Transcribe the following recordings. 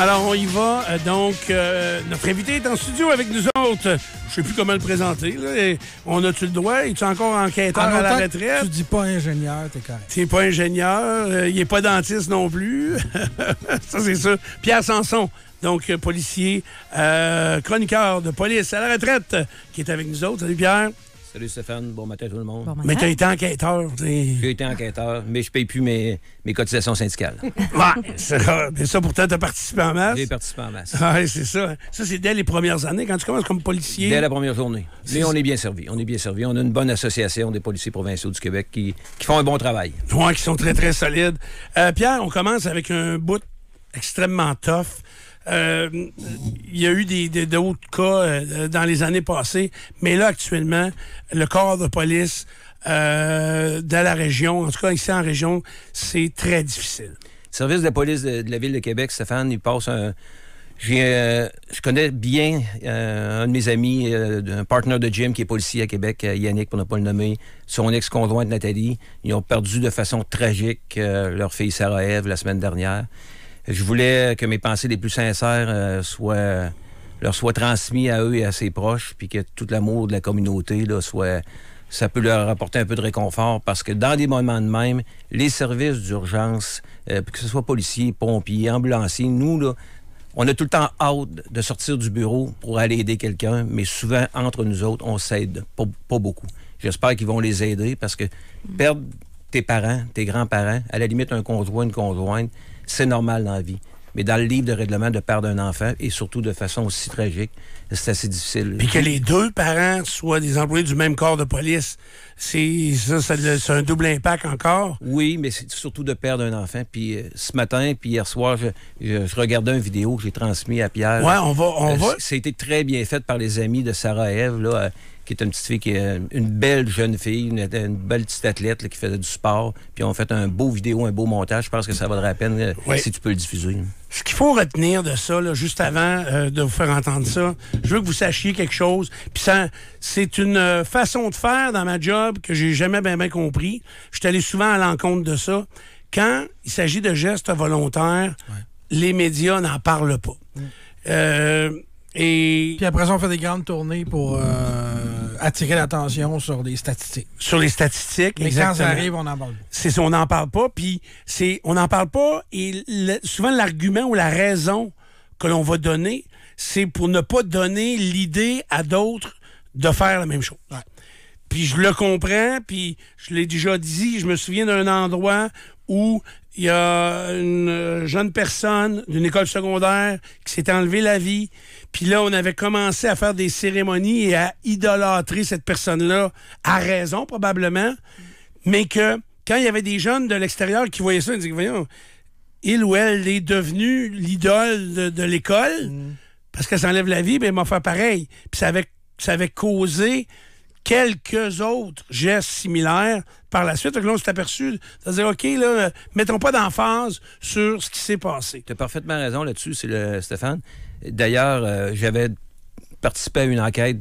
Alors, on y va. Notre invité est en studio avec nous autres. Je ne sais plus comment le présenter. Là. On a-tu le droit? Es-tu encore enquêteur à la retraite? Tu dis pas ingénieur, t'es correct. T'es pas ingénieur. Il n'est pas dentiste non plus. Ça, c'est ça. Pierre Sanson, donc policier, chroniqueur de police à la retraite, qui est avec nous autres. Salut, Pierre. Salut Stéphane, bon matin tout le monde. Bon matin. Mais t'as été enquêteur. J'ai été enquêteur, mais je paye plus mes cotisations syndicales. Ouais, mais ça, pourtant, t'as participé en masse. J'ai participé en masse. Oui, c'est ça. Ça, c'est dès les premières années, quand tu commences comme policier. Dès la première journée. Mais on est bien servi. On est bien servi. On a une bonne association des policiers provinciaux du Québec qui font un bon travail. Oui, qui sont très, très solides. Pierre, on commence avec un bout extrêmement tough. Il y a eu d'autres cas dans les années passées, mais là, actuellement, le corps de police de la région, en tout cas ici en région, c'est très difficile. Le service de police de la Ville de Québec, Stéphane, il passe un... je connais bien un de mes amis, un partenaire de gym qui est policier à Québec, Yannick, pour ne pas le nommer, son ex-conjointe Nathalie. Ils ont perdu de façon tragique leur fille Sarah-Ève la semaine dernière. Je voulais que mes pensées les plus sincères leur soient transmises à eux et à ses proches, puis que tout l'amour de la communauté là, ça peut leur apporter un peu de réconfort, parce que dans des moments de même, les services d'urgence, que ce soit policiers, pompiers, ambulanciers, nous, là, on a tout le temps hâte de sortir du bureau pour aller aider quelqu'un, mais souvent, entre nous autres, on s'aide pas beaucoup. J'espère qu'ils vont les aider, parce que perdre tes parents, tes grands-parents, à la limite un conjoint, une conjointe, c'est normal dans la vie. Mais dans le livre de règlement, de perdre un enfant, et surtout de façon aussi tragique, c'est assez difficile. Puis que les deux parents soient des employés du même corps de police, c'est un double impact encore. Oui, mais c'est surtout de perdre un enfant. Puis ce matin, puis hier soir, je regardais une vidéo que j'ai transmise à Pierre. Ouais, on va. Ça a été très bien fait par les amis de Sarah-Ève, là, qui est une petite fille, qui est une belle jeune fille, une belle petite athlète là, qui faisait du sport. Puis on a fait un beau vidéo, un beau montage. Je pense que ça vaudrait la peine si tu peux le diffuser. Ce qu'il faut retenir de ça, là, juste avant de vous faire entendre ça, je veux que vous sachiez quelque chose. Puis c'est une façon de faire dans ma job que j'ai jamais bien compris. Je suis allé souvent à l'encontre de ça. Quand il s'agit de gestes volontaires, les médias n'en parlent pas. Puis après ça, on fait des grandes tournées pour attirer l'attention sur des statistiques. Sur les statistiques, mais exactement. quand ça arrive, on n'en parle pas. C'est ça, on n'en parle pas. Puis on n'en parle pas. Et souvent, l'argument ou la raison que l'on va donner, c'est pour ne pas donner l'idée à d'autres de faire la même chose. Ouais. Puis je le comprends, puis je l'ai déjà dit, je me souviens d'un endroit où il y a une jeune personne d'une école secondaire qui s'est enlevé la vie. Puis là, on avait commencé à faire des cérémonies et à idolâtrer cette personne-là, à raison probablement, mais que quand il y avait des jeunes de l'extérieur qui voyaient ça, ils disaient, voyons, il ou elle est devenue l'idole de l'école parce qu'elle s'enlève la vie, bien, il m'a fait pareil. Puis ça avait causé quelques autres gestes similaires par la suite. Donc là, on s'est aperçu de dire, OK, là, mettons pas d'emphase sur ce qui s'est passé. Tu as parfaitement raison là-dessus, Stéphane. D'ailleurs, j'avais participé à une enquête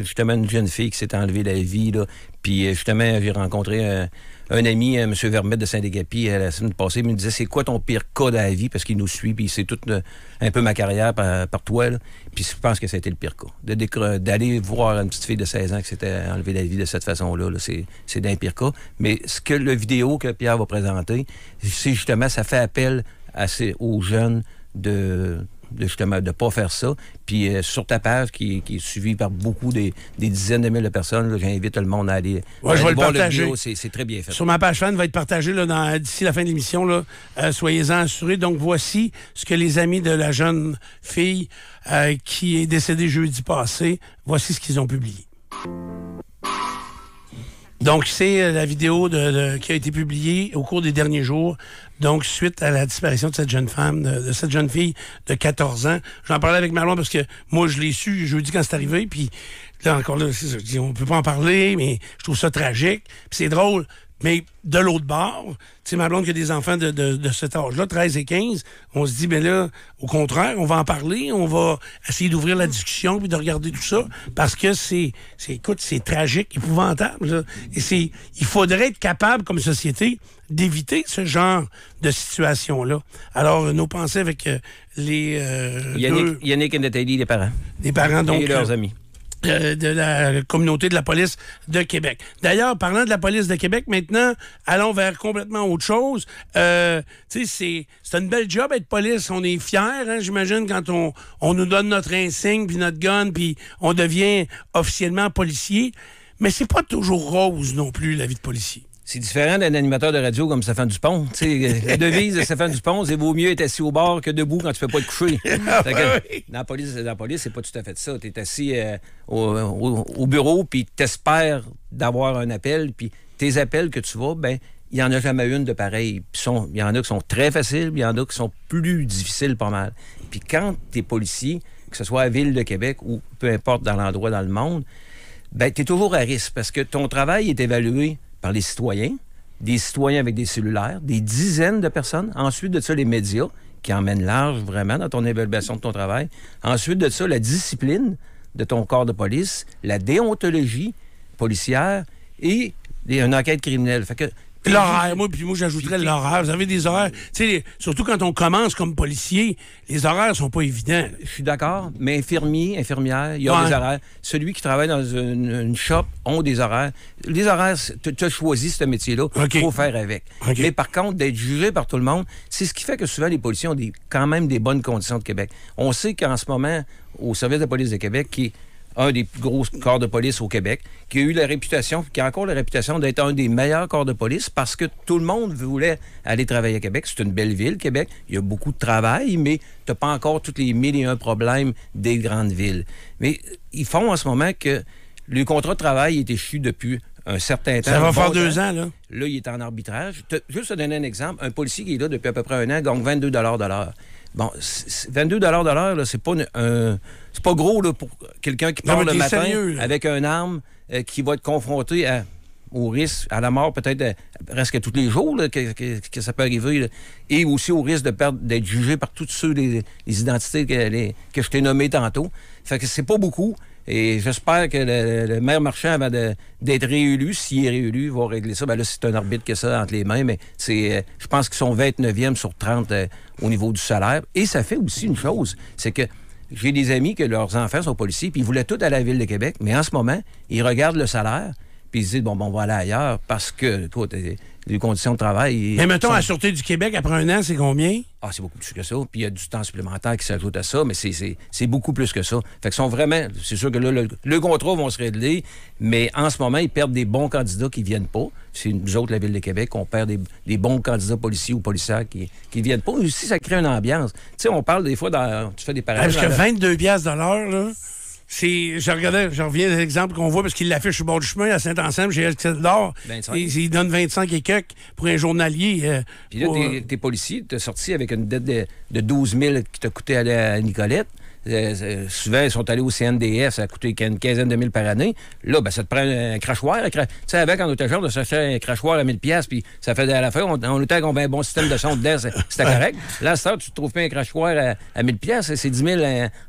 justement une jeune fille qui s'est enlevée la vie, là. Puis justement, j'ai rencontré un ami, M. Vermette de Saint-Dégapi, la semaine passée. Il me disait, c'est quoi ton pire cas de la vie? Parce qu'il nous suit, puis c'est tout un peu ma carrière par toi, là. Puis je pense que ça a été le pire cas. D'aller voir une petite fille de 16 ans qui s'était enlevée la vie de cette façon-là, là, c'est d'un pire cas. Mais le vidéo que Pierre va présenter, c'est justement, ça fait appel aux jeunes justement de ne pas faire ça. Puis sur ta page, qui est suivie par beaucoup des dizaines de milliers de personnes, j'invite le monde à aller, je vais le voir partager. le vidéo. C'est très bien fait. Sur ma page fan, va être partagé d'ici la fin de l'émission. Soyez-en assurés. Donc, voici ce que les amis de la jeune fille qui est décédée jeudi passé, voici ce qu'ils ont publié. Donc, c'est la vidéo qui a été publiée au cours des derniers jours. Donc, suite à la disparition de cette jeune femme, de cette jeune fille de 14 ans. J'en parlais avec Marlon parce que moi, je l'ai su jeudi quand c'est arrivé. Puis là, encore là, je dis, on peut pas en parler, mais je trouve ça tragique. Puis c'est drôle. Mais de l'autre bord, tu sais, ma blonde qui a des enfants de cet âge-là, 13 et 15, on se dit, ben là, au contraire, on va en parler, on va essayer d'ouvrir la discussion puis de regarder tout ça, parce que écoute, c'est tragique, épouvantable, là. Et il faudrait être capable, comme société, d'éviter ce genre de situation-là. Alors, nos pensées avec Yannick et Nathalie, les parents. Les parents, donc. Et leurs amis. De la communauté de la police de Québec. D'ailleurs, parlant de la police de Québec, maintenant, allons vers complètement autre chose. Tu sais, c'est une belle job être police. On est fiers, hein, j'imagine, quand on nous donne notre insigne, puis notre gun, puis on devient officiellement policier. Mais c'est pas toujours rose non plus, la vie de policier. C'est différent d'un animateur de radio comme Stéphane Dupont. T'sais, la devise de Stéphane Dupont, c'est vaut mieux être assis au bar que debout quand tu fais pas te coucher. Dans la police, c'est pas tout à fait ça. Tu es assis au bureau, puis t'espères d'avoir un appel, puis tes appels que tu vas, ben il n'y en a jamais une de pareil. Il y en a qui sont très faciles, puis il y en a qui sont plus difficiles pas mal. Puis quand tu es policier, que ce soit à la Ville de Québec ou peu importe dans l'endroit dans le monde, ben tu es toujours à risque parce que ton travail est évalué par les citoyens, des citoyens avec des cellulaires, des dizaines de personnes. Ensuite de ça, les médias, qui emmènent large vraiment dans ton évaluation de ton travail. Ensuite de ça, la discipline de ton corps de police, la déontologie policière et une enquête criminelle. Fait que l'horaire, moi j'ajouterais l'horaire. Vous avez des horaires, tu sais, surtout quand on commence comme policier, les horaires sont pas évidents. Je suis d'accord, mais infirmier, infirmière, il y a des horaires. Celui qui travaille dans une shop ont des horaires. Les horaires, tu as choisi ce métier-là, il faut faire avec. Mais par contre, d'être jugé par tout le monde, c'est ce qui fait que souvent les policiers ont quand même des bonnes conditions de Québec. On sait qu'en ce moment, au service de police de Québec, qui est un des plus gros corps de police au Québec, qui a eu la réputation, qui a encore la réputation d'être un des meilleurs corps de police parce que tout le monde voulait aller travailler à Québec. C'est une belle ville, Québec. Il y a beaucoup de travail, mais tu n'as pas encore tous les 1001 problèmes des grandes villes. Mais ils font en ce moment que le contrat de travail est échu depuis un certain temps. Ça va faire 2 ans, là. Là, il est en arbitrage. Juste te donner un exemple, un policier qui est là depuis à peu près 1 an gagne 22 de l'heure. Bon, 22 de l'heure, là, c'est pas gros là, pour quelqu'un qui part le matin avec une arme qui va être confronté au risque, à la mort peut-être presque tous les jours là, que ça peut arriver, là, et aussi au risque d'être jugé par tous ceux les identités que je t'ai nommées tantôt. Fait que c'est pas beaucoup. Et j'espère que le maire Marchand, avant d'être réélu, s'il est réélu, va régler ça. Ben là, c'est un arbitre qui a ça entre les mains, mais je pense qu'ils sont 29e sur 30 au niveau du salaire. Et ça fait aussi une chose, c'est que j'ai des amis que leurs enfants sont policiers, puis ils voulaient tout à la Ville de Québec, mais en ce moment, ils regardent le salaire, puis ils se disent, bon, on va aller ailleurs parce que, toi, les conditions de travail... Mais mettons, à la Sûreté du Québec, après 1 an, c'est combien? Ah, c'est beaucoup plus que ça. Puis il y a du temps supplémentaire qui s'ajoute à ça, mais c'est beaucoup plus que ça. Fait que sont vraiment... C'est sûr que là, le contrat vont se régler, mais en ce moment, ils perdent des bons candidats qui viennent pas. C'est nous autres, la Ville de Québec, on perd des bons candidats policiers ou policières qui viennent pas. Aussi, ça crée une ambiance. Tu sais, on parle des fois tu fais des parallèles... Parce que 22 piastres de l'heure, là... Je reviens à l'exemple qu'on voit parce qu'il l'affiche sur le bord du chemin à Saint-Anselme, chez Elk-d'Or. Il donne 25 et quelques pour un journalier. Puis là, t'es policier, t'es sorti avec une dette de 12 000 qui t'a coûté à Nicolette. Souvent, ils sont allés au CNDF, ça a coûté une quinzaine de mille par année. Là, ben, ça te prend un crachoir. Tu sais, avant, quand on était jeune, on s'achetait un crachoir à 1000 $, puis ça faisait à la fin, on était avec un bon système de son dedans, c'était correct. Là, ça, tu te trouves pas un crachoir à 1000 $, c'est 10 000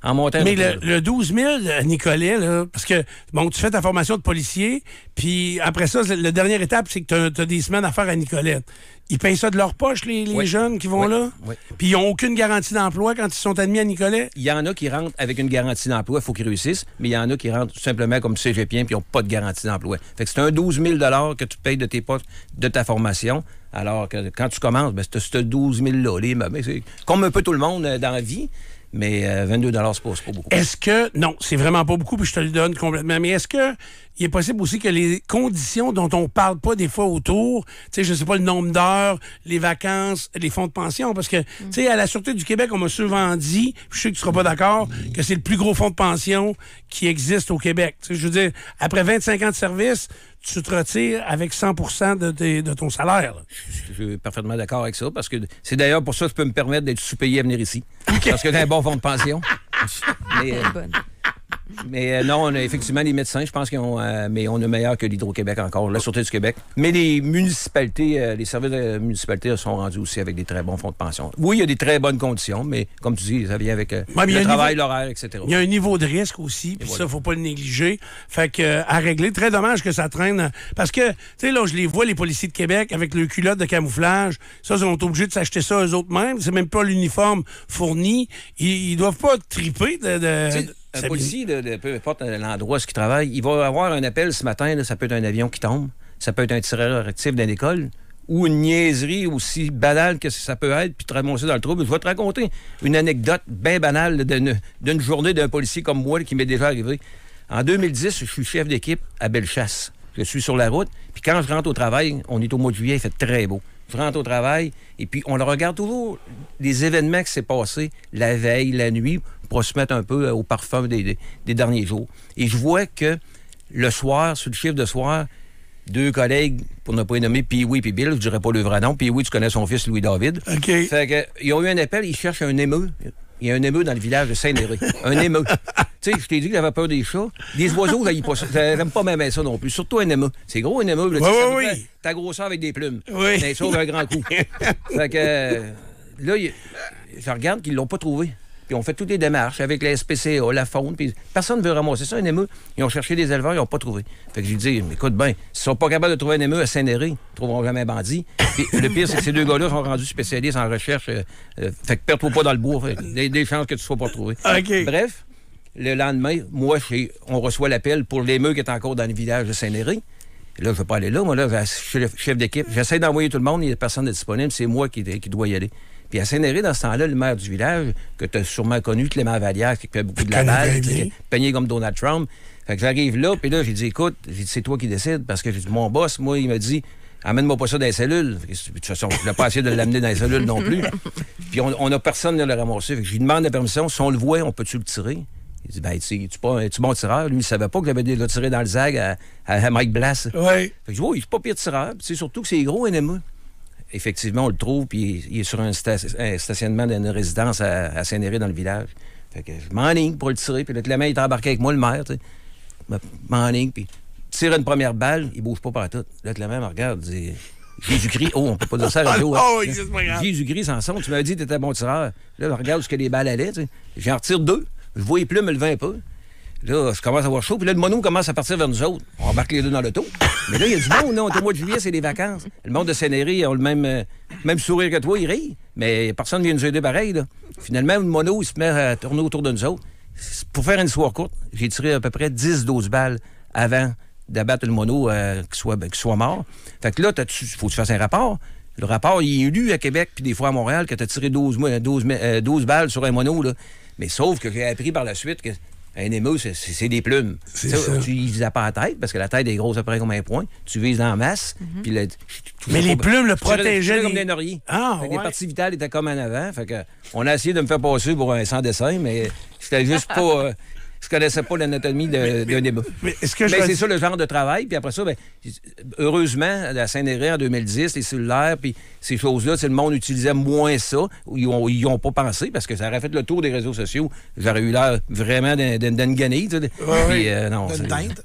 en montant. Mais le 12 000, Nicolet, là, parce que, bon, tu fais ta formation de policier, puis après ça, la dernière étape, c'est que tu as des semaines à faire à Nicolette. Ils payent ça de leur poche, les jeunes qui vont là? Oui. Puis ils n'ont aucune garantie d'emploi quand ils sont admis à Nicolet? Il y en a qui rentrent avec une garantie d'emploi, il faut qu'ils réussissent, mais il y en a qui rentrent tout simplement comme cégepien puis ils n'ont pas de garantie d'emploi. Fait que c'est un 12 000 $ que tu payes de tes poches, de ta formation, alors que quand tu commences, ben, c'est ce 12 000 $-là. C'est comme un peu tout le monde dans la vie. Mais 22 $, c'est pas beaucoup. Est-ce que... Non, c'est vraiment pas beaucoup, puis je te le donne complètement. Mais est-ce que il est possible aussi que les conditions dont on parle pas des fois autour, tu sais, je sais pas, le nombre d'heures, les vacances, les fonds de pension, parce que, tu sais, à la Sûreté du Québec, on m'a souvent dit, puis je sais que tu seras pas d'accord, que c'est le plus gros fonds de pension qui existe au Québec. Tu sais, je veux dire, après 25 ans de service, tu te retires avec 100% de ton salaire. Là. Je suis parfaitement d'accord avec ça, parce que c'est d'ailleurs pour ça que je peux me permettre d'être sous-payé à venir ici. Okay. Parce que t'as un bon fonds de pension. Mais non, on a effectivement les médecins, je pense qu'ils ont... mais on est meilleur que l'Hydro-Québec encore, la Sûreté du Québec. Mais les municipalités, les services de la municipalité sont rendus aussi avec des très bons fonds de pension. Oui, il y a des très bonnes conditions, mais comme tu dis, ça vient avec le travail, l'horaire, etc. Il y a un niveau de risque aussi, puis ça, faut pas le négliger. Fait que, à régler, très dommage que ça traîne. Parce que, tu sais, là, je les vois, les policiers de Québec, avec le culotte de camouflage, ça, ils sont obligés de s'acheter ça eux-mêmes. C'est même pas l'uniforme fourni. Ils doivent pas triper un policier, peu importe l'endroit où il travaille, il va avoir un appel ce matin, là, ça peut être un avion qui tombe, ça peut être un tireur actif d'une école, ou une niaiserie aussi banale que ça peut être, puis te ramasser dans le trouble. Je vais te raconter une anecdote bien banale d'une journée d'un policier comme moi là, qui m'est déjà arrivé. En 2010, je suis chef d'équipe à Bellechasse. Je suis sur la route, puis quand je rentre au travail, on est au mois de juillet, il fait très beau. Je rentre au travail, et puis on le regarde toujours les événements qui s'est passés la veille, la nuit, pour se mettre un peu au parfum des derniers jours. Et je vois que le soir, sur le chiffre de soir, deux collègues, pour ne pas les nommer, Pee-Wee et Bill, je dirais pas le vrai nom. Pee-Wee, tu connais son fils Louis-David. OK. Fait que, ils ont eu un appel, ils cherchent un émeu. Il y a un émeu dans le village de Saint-Néré. Un émeu. Tu sais, je t'ai dit que j'avais peur des chats. Des oiseaux, j'aime pas même ça non plus. Surtout un émeu. C'est gros, un émeu. Oui. Ta grosseur avec des plumes. Oui. Mais sauve un grand coup. Fait que, là, je regarde qu'ils l'ont pas trouvé. Puis on fait toutes les démarches avec la SPCA, la faune, puis personne ne veut ramasser ça, un émeu. Ils ont cherché des éleveurs, ils n'ont pas trouvé. Fait que j'ai dit, écoute bien, s'ils sont pas capables de trouver un émeu à Saint-Néré, ils ne trouveront jamais un bandit. Puis le pire, c'est que ces deux gars-là sont rendus spécialistes en recherche. Fait que perds-toi pas dans le bois. Des chances que tu ne sois pas retrouvé. OK. Bref, le lendemain, moi, on reçoit l'appel pour l'émeu qui est encore dans le village de Saint-Néré. Là, je ne veux pas aller là. Moi, là, je suis chef d'équipe. J'essaie d'envoyer tout le monde, il n'y a personne de disponible. C'est moi qui dois y aller. Puis à Saint-Néré, dans ce temps-là, le maire du village, que tu as sûrement connu, Clément Vallière, qui fait beaucoup de la balle, peigné comme Donald Trump. Fait que j'arrive là, puis là, j'ai dit, écoute, c'est toi qui décides, parce que j'ai dit, mon boss, moi, il m'a dit, amène-moi pas ça dans les cellules. De toute façon, je n'ai pas essayé de l'amener dans les cellules non plus. Puis on n'a personne à le ramasser. Fait que je lui demande la permission. Si on le voit, on peut-tu le tirer? Il dit, ben, tu bon tireur? Lui, il savait pas que j'avais déjà tiré dans le zag à Mike Blass. Oui. Fait que je dis, oui, il est pas pire tireur. Puis surtout que c'est gros, un émeu. Effectivement, on le trouve, puis il est sur un stationnement d'une résidence à Saint-Néré dans le village. Fait que je m'enligne pour le tirer, puis le Clément, il est embarqué avec moi, le maire, tu sais. M'enligne, puis tire une première balle, il bouge pas partout. Le Clément me regarde, dit Jésus-Christ, on peut pas dire ça à la radio. Jésus-Christ, sans son, tu m'avais dit que t'étais bon tireur. Là, je regarde où les balles allaient, tu sais. J'en retire deux, je vois les plumes me lever un peu. Là, je commence à avoir chaud. Puis là, le mono commence à partir vers nous autres. On embarque les deux dans l'auto. Mais là, il y a du monde. Là, au mois de juillet, c'est les vacances. Le monde de Saint-Néré, ils ont le même sourire que toi. Ils rient. Mais personne ne vient nous aider pareil. Là. Finalement, le mono, il se met à tourner autour de nous autres. Pour faire une histoire courte, j'ai tiré à peu près 10-12 balles avant d'abattre le mono qu'il soit mort. Fait que là, faut que tu fasses un rapport. Le rapport, il est lu à Québec, puis des fois à Montréal, que tu as tiré 12 balles sur un mono. Là. Mais sauf que j'ai appris par la suite que un émeu, c'est des plumes. C'est ça. Tu ne vises pas la tête, parce que la tête est grosse après comme un point. Tu vises en masse. Puis mais les plumes le protégeaient. Comme des lauriers. Ah, Les parties vitales étaient comme en avant. Fait que, on a essayé de me faire passer pour un sans-dessin, mais j'étais juste pas... je connaissais pas l'anatomie d'un émeu. Mais c'est ça le genre de travail. Puis après ça, heureusement, à Saint-Néré, en 2010, les cellulaires, puis ces choses-là, le monde utilisait moins ça. Ils n'y ont pas pensé, parce que ça aurait fait le tour des réseaux sociaux. J'aurais eu l'air vraiment d'une guenille. Non, d'une teinte.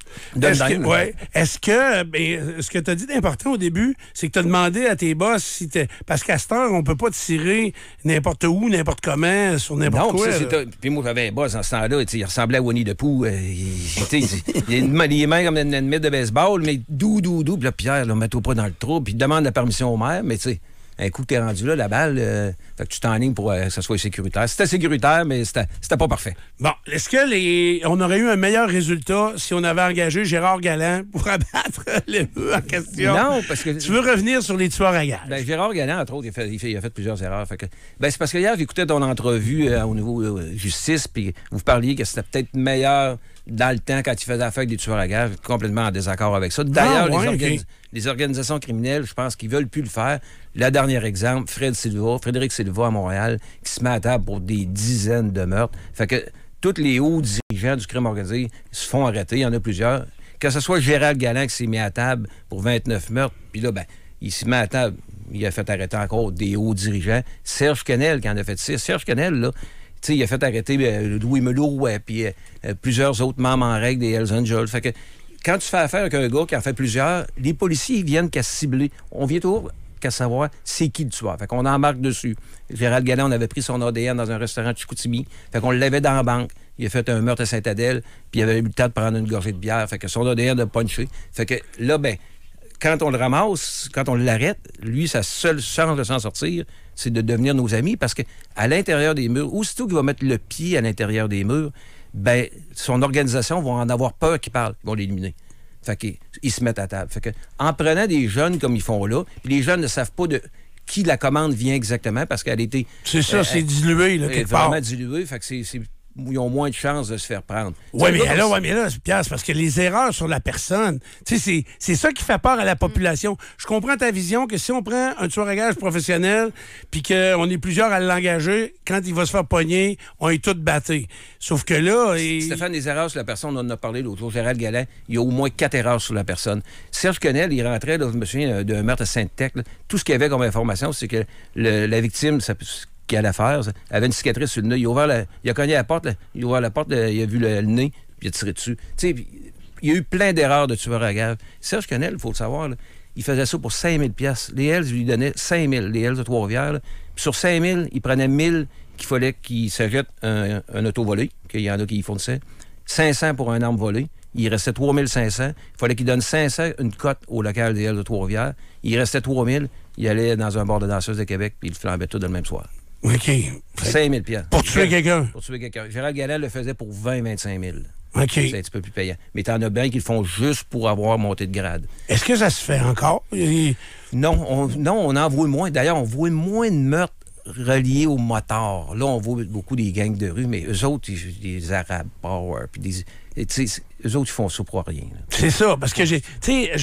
Est-ce que ce que tu as dit d'important au début, c'est que tu as demandé à tes boss si parce qu'à cette heure, on peut pas te tirer n'importe où, n'importe comment, sur n'importe quoi. Puis moi, j'avais un boss en ce temps-là, il ressemblait à Winnie the Pooh. Il a les mains comme une mythe de baseball, mais doux. Puis là, Pierre, mets-toi pas dans le trou. Puis il demande la permission au maire, mais tu sais, un coup que t'es rendu là, la balle, fait que tu t'enlignes pour que ça soit sécuritaire. C'était sécuritaire, mais c'était pas parfait. Bon, est-ce que on aurait eu un meilleur résultat si on avait engagé Gérard Galland pour abattre l'émeu en question? Non, parce que... Tu veux revenir sur les tueurs à gages? Gérard Galland, entre autres, il a fait plusieurs erreurs. Fait que, c'est parce que hier, j'écoutais ton entrevue au niveau justice, puis vous parliez que c'était peut-être meilleur dans le temps quand il faisait affaire avec des tueurs à gages, complètement en désaccord avec ça. D'ailleurs, les organisations criminelles, je pense qu'ils veulent plus le faire. Le dernier exemple, Frédéric Silva à Montréal, qui se met à table pour des dizaines de meurtres. Fait que tous les hauts dirigeants du crime organisé se font arrêter. Il y en a plusieurs. Que ce soit Gérald Galland qui s'est mis à table pour 29 meurtres, puis là, il se met à table, il a fait arrêter encore des hauts dirigeants. Serge Quesnel qui en a fait 6. Serge Quesnel, là, sais, il a fait arrêter Louis Melot, puis plusieurs autres membres en règle des Hells Angels. Fait que quand tu fais affaire avec un gars qui en fait plusieurs, les policiers, ils viennent qu'à cibler. On vient toujours qu'à savoir c'est qui le tueur. Fait qu'on embarque dessus. Gérald Galland, on avait pris son ADN dans un restaurant de Chicoutimi. Fait qu'on l'avait dans la banque. Il a fait un meurtre à Saint-Adèle, puis il avait eu le temps de prendre une gorgée de bière. Fait que son ADN a punché. Fait que là, ben, quand on le ramasse, quand on l'arrête, lui, sa seule chance de s'en sortir, c'est de devenir nos amis, parce qu'à l'intérieur des murs, aussitôt qu'il va mettre le pied à l'intérieur des murs, ben, son organisation va en avoir peur qu'il parle. Ils vont l'éliminer. Fait qu'ils se mettent à table. Fait que, en prenant des jeunes comme ils font là, puis les jeunes ne savent pas de qui la commande vient exactement, parce qu'elle était... C'est ça, c'est dilué, là, quelque part. Vraiment dilué, fait que ils ont moins de chances de se faire prendre. Oui, mais là, Pierre, c'est parce que les erreurs sur la personne, tu sais, c'est ça qui fait peur à la population. Je comprends ta vision que si on prend un tueur à gages professionnel puis qu'on est plusieurs à l'engager, quand il va se faire pogner, on est tous battés. Sauf que là... Stéphane, des erreurs sur la personne, on en a parlé l'autre jour, Gérald Galland, il y a au moins 4 erreurs sur la personne. Serge Quenel, il rentrait, là, je me souviens d'un meurtre à Sainte-Tech, tout ce qu'il y avait comme information, c'est que la victime... qu'il allait faire, avait une cicatrice sur le nez. Il a cogné à la porte, il a ouvert la porte, il a vu le nez, puis il a tiré dessus. Tu sais, il y a eu plein d'erreurs de tueurs à gages. Serge Quenel, il faut le savoir, là, il faisait ça pour 5 000 $. Les Hells lui donnaient 5 000, les Hells de Trois-Rivières. Puis sur 5 000, il prenait 1 000 qu'il fallait qu'il s'achète un auto volé, qu'il y en a qui y fournissaient. 500 pour un arme volée. Il restait 3 500. Il fallait qu'il donne 500, une cote au local des Hells de Trois-Rivières. Il restait 3 000. Il allait dans un bar de danseuse de Québec, puis il flambait tout le même soir. OK. 5 000 $. Pour tuer quelqu'un? Pour tuer quelqu'un. Gérald Galland le faisait pour 20-25 000. OK. C'est un petit peu plus payant. Mais t'en as bien qui le font juste pour avoir monté de grade. Est-ce que ça se fait encore? Non, on en voit moins. D'ailleurs, on voit moins de meurtres reliés aux motards. Là, on voit beaucoup des gangs de rue, mais eux autres, des Arab Power, puis eux autres, ils font ça pour rien. C'est ça, parce que je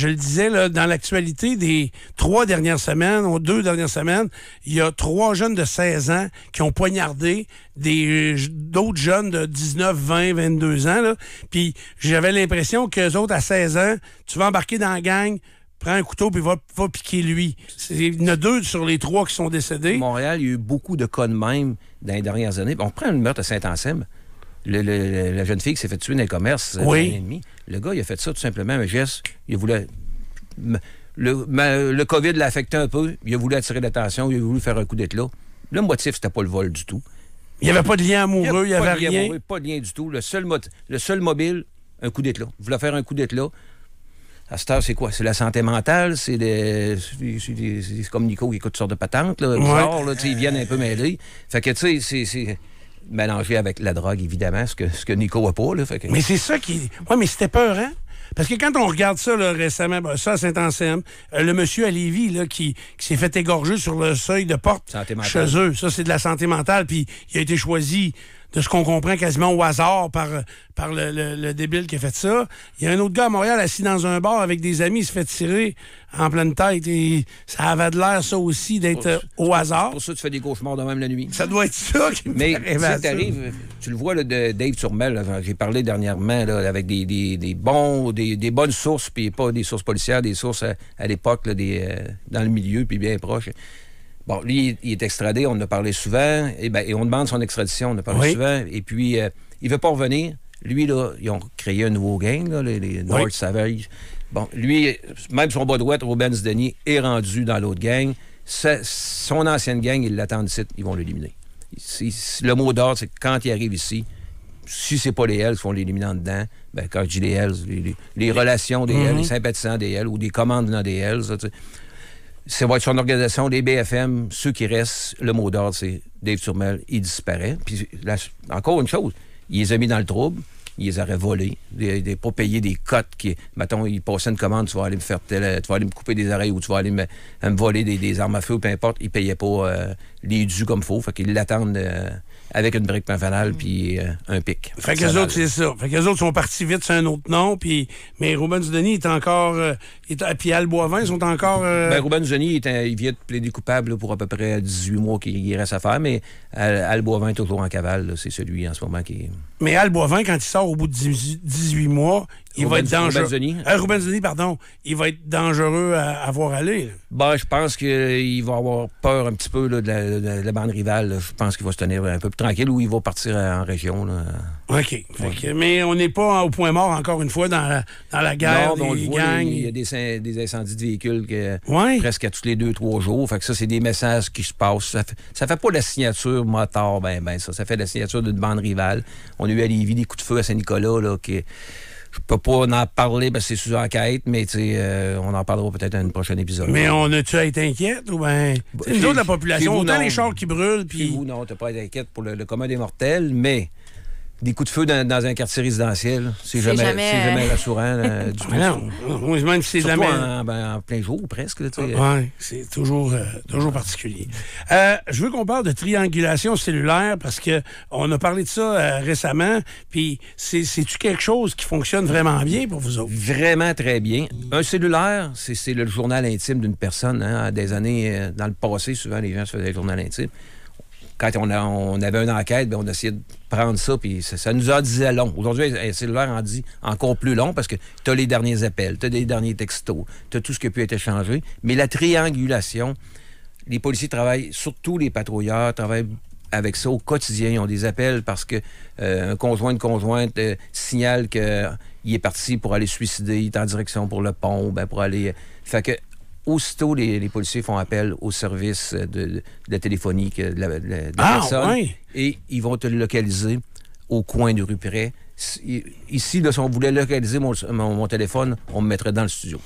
le disais, là, dans l'actualité des 3 dernières semaines, ou 2 dernières semaines, il y a 3 jeunes de 16 ans qui ont poignardé d'autres jeunes de 19, 20, 22 ans, là. Puis j'avais l'impression qu'eux autres, à 16 ans, tu vas embarquer dans la gang, prends un couteau puis va piquer lui. Il y en a 2 sur les 3 qui sont décédés. Montréal, il y a eu beaucoup de cas de même dans les dernières années. On prend le meurtre à Saint-Anselme. La jeune fille qui s'est fait tuer dans le commerce oui. Un an et demi. Le gars, il a fait ça tout simplement, un geste. Il voulait... Le COVID l'a affecté un peu. Il a voulu attirer l'attention. Il a voulu faire un coup d'éclat. Le motif, c'était pas le vol du tout. Il n'y avait pas de lien amoureux, il n'y avait rien. Pas de lien du tout. Le seul mobile, un coup d'éclat. Il voulait faire un coup d'éclat. À cette heure, c'est quoi? C'est la santé mentale, c'est comme Nico qui écoute toutes sortes de patentes, là, bizarre, là, ils viennent un peu mêler. Fait que, tu sais, c'est mélangé avec la drogue, évidemment, ce que Nico a pas, là. Fait que... Mais c'est ça qui... Oui, mais c'était peur, hein? Parce que quand on regarde ça, là, récemment, ça à Saint-Anselme, le monsieur à Lévis, là, qui s'est fait égorger sur le seuil de porte chez eux, ça, c'est de la santé mentale, puis il a été choisi... de ce qu'on comprend quasiment au hasard par le débile qui a fait ça. Il y a un autre gars à Montréal assis dans un bar avec des amis, il se fait tirer en pleine tête. Et ça avait de l'air, ça aussi, d'être au hasard. Pour ça, tu fais des cauchemars de même la nuit. Ça doit être ça qui me fait rêver à ça. Mais t'arrives, tu le vois, là, de Dave Turmel, j'ai parlé dernièrement là, avec des bonnes sources, puis pas des sources policières, des sources à l'époque, là, dans le milieu, puis bien proches. Bon, lui, il est extradé, on en a parlé souvent, et on demande son extradition, on en a parlé souvent, et puis il veut pas revenir. Lui, là, ils ont créé un nouveau gang, là, les North Savage. Bon, lui, même son bas droit, Ruben Denis, est rendu dans l'autre gang. Son ancienne gang, ils l'attendent ici, ils vont l'éliminer. Le mot d'ordre, c'est que quand il arrive ici, si c'est pas les Hells qui vont l'éliminer en dedans, ben, quand je dis les Hells, les relations des Hells, les sympathisants des Hells, ou des commandes dans des Hells, tu sais, ça va être son organisation, les BFM, ceux qui restent, le mot d'ordre, c'est Dave Turmel, il disparaît. Puis là, encore une chose, il les a mis dans le trouble, il les aurait volés, pas payer des cotes qui, mettons, il passait une commande, tu vas aller me faire tu vas aller me couper des oreilles ou tu vas aller me voler des armes à feu, peu importe, il payait pas les dus comme il faut, fait qu'ils l'attendent avec une brique panfanale puis un pic. Fait qu'eux autres, c'est ça. Fait qu'eux autres sont partis vite sur un autre nom, mais Ruben Denis est encore... puis Al Boivin sont encore... Ruben Denis, il vient de plaider coupable là, pour à peu près 18 mois qu'il reste à faire, mais Al Boivin est toujours en cavale. C'est celui en ce moment qui est... Mais Al Boivin, quand il sort au bout de 18 mois, il va être dangereux. Rubenzoni. Rubenzoni, pardon. Il va être dangereux à voir aller. Ben, je pense qu'il va avoir peur un petit peu là, de la bande rivale. Là. Je pense qu'il va se tenir un peu plus tranquille ou il va partir en région. Là. OK. Mais on n'est pas au point mort, encore une fois, dans la guerre des gangs. Il y a des incendies de véhicules Ouais. presque à tous les 2-3 jours. Fait que ça, c'est des messages qui se passent. Ça fait pas la signature motard, ça fait la signature d'une bande rivale. On a eu à Lévis des coups de feu à Saint-Nicolas, là, qui... Je peux pas en parler parce que c'est sous enquête, mais on en parlera peut-être dans un prochain épisode. Mais on a-tu à être inquiète ou bien... nous autres, la population, autant les chars qui brûlent, puis... Chez vous, non, t'as pas à être inquiète pour le commun des mortels, mais... Des coups de feu dans un quartier résidentiel, c'est jamais rassurant du tout. Non, même si c'est de la Surtout en plein jour, presque. Oui, c'est toujours particulier. Je veux qu'on parle de triangulation cellulaire parce que on a parlé de ça récemment. Puis, c'est-tu quelque chose qui fonctionne vraiment bien pour vous autres? Vraiment très bien. Un cellulaire, c'est le journal intime d'une personne. Hein, des années, dans le passé, souvent, les gens se faisaient le journal intime. Quand on avait une enquête, on essayait de prendre ça, puis ça nous en disait long. Aujourd'hui, un cellulaire en dit encore plus long parce que tu as les derniers appels, tu as les derniers textos, tu as tout ce qui a pu être échangé. Mais la triangulation, les policiers travaillent, surtout les patrouilleurs, travaillent avec ça au quotidien. Ils ont des appels parce que un conjoint, une conjointe signale qu'il est parti pour aller se suicider, il est en direction pour le pont, pour aller... Fait que aussitôt, les policiers font appel au service de la téléphonie de la personne. Ouais. Et ils vont te localiser au coin de rue près. Ici, là, si on voulait localiser mon téléphone, on me mettrait dans le studio.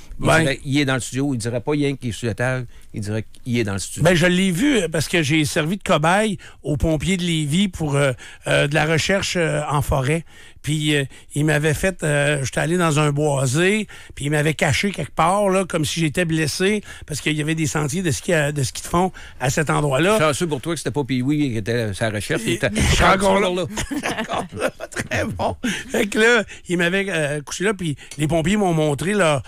Il est dans le studio. Il ne dirait pas rien qu'il est sur la table. Il dirait qu'il est dans le studio. Je l'ai vu parce que j'ai servi de cobaye aux pompiers de Lévis pour de la recherche en forêt. Puis il m'avait fait... j'étais allé dans un boisé, puis il m'avait caché quelque part, là, comme si j'étais blessé, parce qu'il y avait des sentiers de ski de fond à cet endroit-là. Je suis sûr pour toi que c'était pas Pee-Wee qui était sa recherche. Je suis encore là. Très bon. Fait que là, il m'avait couché là, puis les pompiers m'ont montré leur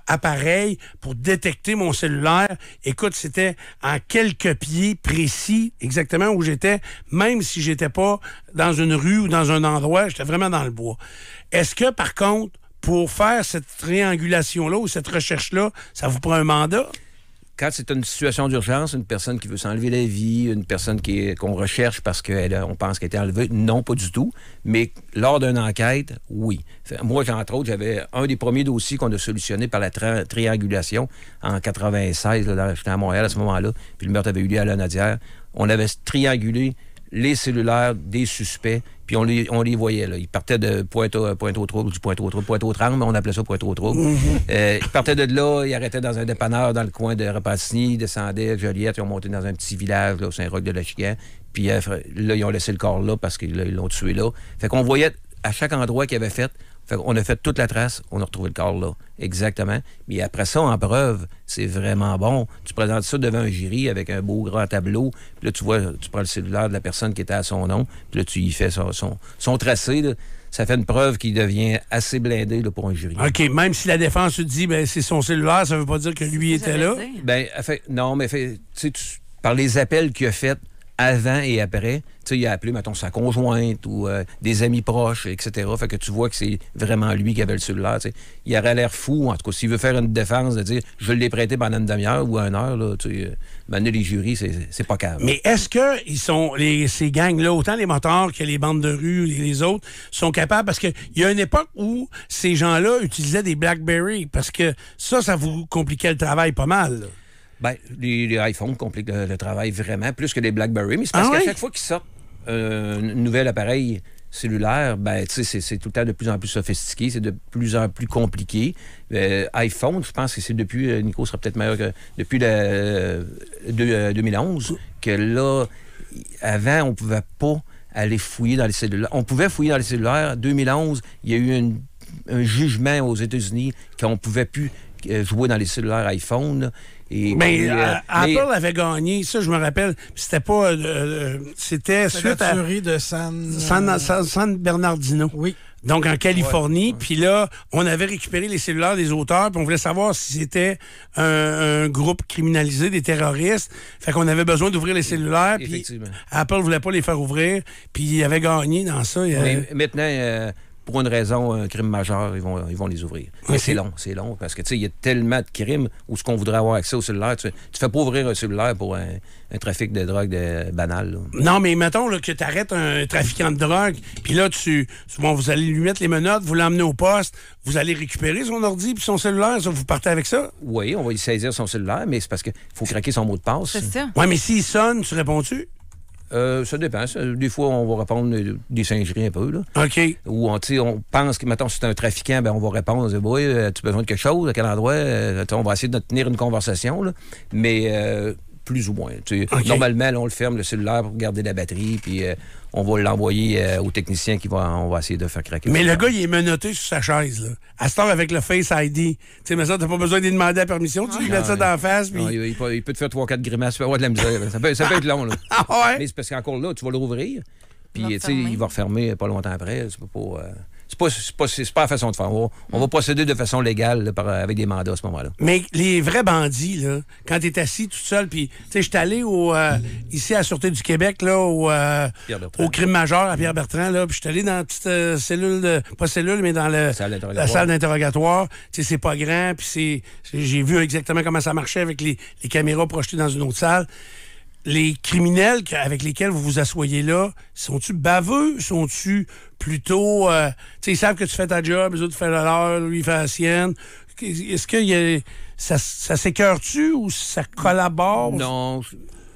appareil pour détecter mon cellulaire. Écoute, c'était en quelques pieds précis, exactement où j'étais, même si j'étais pas dans une rue ou dans un endroit, j'étais vraiment dans le bois. Est-ce que, par contre, pour faire cette triangulation-là ou cette recherche-là, ça vous prend un mandat? Quand c'est une situation d'urgence, une personne qui veut s'enlever la vie, une personne qu'on recherche parce qu'on pense qu'elle a été enlevée, non, pas du tout. Mais lors d'une enquête, oui. Moi, entre autres, j'avais un des premiers dossiers qu'on a solutionné par la triangulation en 96. J'étais à Montréal à ce moment-là, puis le meurtre avait eu lieu à la Nadière. On avait triangulé les cellulaires des suspects, puis on les voyait. Là. Ils partaient de Pointe-aux-Trembles, du Pointe-aux-Trembles, mais on appelait ça Pointe-aux-Trembles. Ils partaient de là, ils arrêtaient dans un dépanneur dans le coin de Repentigny, descendaient, Joliette, ils ont monté dans un petit village, là, au Saint-Roch-de-la-Chican, puis là, ils ont laissé le corps là parce qu'ils l'ont tué là. Fait qu'on voyait à chaque endroit qu'ils avaient fait. Fait qu'on a fait toute la trace, on a retrouvé le corps là. Exactement. Mais après ça, en preuve, c'est vraiment bon. Tu présentes ça devant un jury avec un beau grand tableau. Puis là, tu prends le cellulaire de la personne qui était à son nom. Puis là, tu y fais son tracé. Là. Ça fait une preuve qui devient assez blindée là, pour un jury. OK. Même si la défense te dit c'est son cellulaire, ça veut pas dire que lui était là? Non, mais par les appels qu'il a faits avant et après, il a appelé, mettons, sa conjointe ou des amis proches, etc. Fait que tu vois que c'est vraiment lui qui avait le cellulaire. T'sais. Il aurait l'air fou, en tout cas, s'il veut faire une défense, de dire « je l'ai prêté pendant une demi-heure ou une heure », maintenant, les jurys, c'est pas calme. Mais est-ce que ces gangs-là, autant les motards que les bandes de rue, les autres, sont capables? Parce qu'il y a une époque où ces gens-là utilisaient des BlackBerry, parce que ça vous compliquait le travail pas mal, là. Les iPhones compliquent le travail vraiment, plus que les BlackBerry. Mais c'est parce qu'à chaque fois qu'ils sortent un nouvel appareil cellulaire, c'est tout le temps de plus en plus sophistiqué, c'est de plus en plus compliqué. iPhone, je pense que c'est depuis, Nico sera peut-être meilleur que depuis 2011, que là, avant, on pouvait pas aller fouiller dans les cellulaires. On pouvait fouiller dans les cellulaires. En 2011, il y a eu un jugement aux États-Unis qu'on ne pouvait plus jouer dans les cellulaires iPhone. Apple avait gagné, ça je me rappelle. C'était pas... c'était suite la tuerie de San Bernardino. Oui. Donc en Californie. Puis là, on avait récupéré les cellulaires des auteurs, puis on voulait savoir si c'était un groupe criminalisé, des terroristes. Fait qu'on avait besoin d'ouvrir les cellulaires. Puis Apple voulait pas les faire ouvrir. Puis il avait gagné dans ça. Mais maintenant... pour une raison, un crime majeur, ils vont les ouvrir. Mais c'est long, parce que, tu sais, il y a tellement de crimes où ce qu'on voudrait avoir accès au cellulaire. Tu fais pas ouvrir un cellulaire pour un trafic de drogue banal. Là. Non, mais mettons là, que tu arrêtes un trafiquant de drogue, puis là, vous allez lui mettre les menottes, vous l'emmenez au poste, vous allez récupérer son ordi puis son cellulaire, ça, vous partez avec ça? Oui, on va lui saisir son cellulaire, mais c'est parce qu'il faut craquer son mot de passe. C'est ça. Oui, mais s'il sonne, tu réponds-tu? Ça dépend. Des fois, on va répondre des singeries un peu. Là. OK. Ou on pense que, mettons, si c'est un trafiquant, ben, on va répondre, on va dire, oui, tu as besoin de quelque chose, à quel endroit? On va essayer de tenir une conversation, là. Mais plus ou moins. Okay. Normalement, là, on le ferme, le cellulaire, pour garder la batterie, puis on va l'envoyer au technicien on va essayer de faire craquer. Mais le gars, il est menotté sur sa chaise. Là. À cette heure, avec le Face ID, tu sais, mais ça, t'as pas besoin de lui demander la permission, tu lui mets ça dans la face. Puis... il peut te faire 3-4 grimaces, tu peux avoir de la misère. Ça peut être long. Là. Ah ouais? Mais c'est parce qu'encore là, tu vas le rouvrir, puis il va refermer pas longtemps après. Tu peux pas... C'est pas la façon de faire. On va procéder de façon légale là, avec des mandats à ce moment-là. Mais les vrais bandits, là, quand tu es assis tout seul, puis, tu sais, je suis allé ici à la Sûreté du Québec, là, au crime majeur à Pierre-Bertrand, là, puis je suis allé dans la petite cellule, pas cellule, mais dans la salle d'interrogatoire. Tu sais, c'est pas grand, puis j'ai vu exactement comment ça marchait avec les caméras projetées dans une autre salle. Les criminels avec lesquels vous vous asseyez là, sont-tu baveux? Sont-tu plutôt... tu sais, ils savent que tu fais ta job, les autres font la leur, lui il fait la sienne. Est-ce que ça s'écœure-tu ou ça collabore? Non.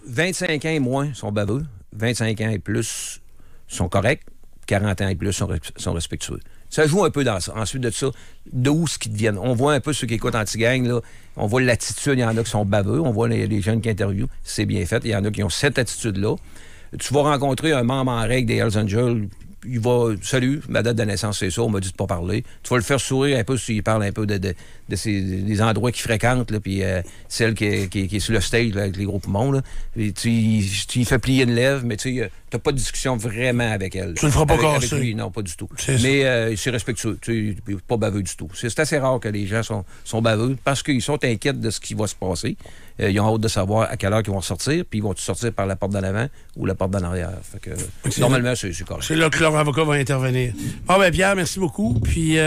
25 ans et moins sont baveux. 25 ans et plus sont corrects. 40 ans et plus sont respectueux. Ça joue un peu dans ça. Ensuite de ça, d'où ce qui deviennent. On voit un peu ceux qui écoutent Anti-Gang, là. On voit l'attitude, il y en a qui sont baveux. On voit les jeunes qui interviewent. C'est bien fait. Il y en a qui ont cette attitude-là. Tu vas rencontrer un membre en règle des Hells Angels. Il va, salut, ma date de naissance, c'est ça, on m'a dit de pas parler. Tu vas le faire sourire un peu s'il parle un peu des endroits qu'il fréquente, là, puis celle qui est sur le stage là, avec les gros poumons. Là. Tu y fais plier une lèvre, mais tu n'as pas de discussion vraiment avec elle. Tu ne le feras pas casser. Avec lui, non, pas du tout. Mais c'est respectueux, pas baveux du tout. C'est assez rare que les gens sont baveux parce qu'ils sont inquiets de ce qui va se passer. Ils ont hâte de savoir à quelle heure ils vont sortir, puis ils vont sortir par la porte d'en avant ou la porte d'en arrière. Fait que, normalement, c'est correct. C'est là que leur avocat va intervenir. Bon, ben Pierre, merci beaucoup. Puis,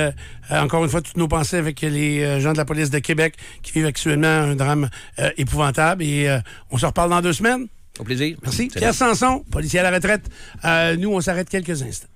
encore une fois, toutes nos pensées avec les gens de la police de Québec qui vivent actuellement un drame épouvantable. Et on se reparle dans 2 semaines. Au plaisir. Merci. Pierre Sanson, policier à la retraite. Nous, on s'arrête quelques instants.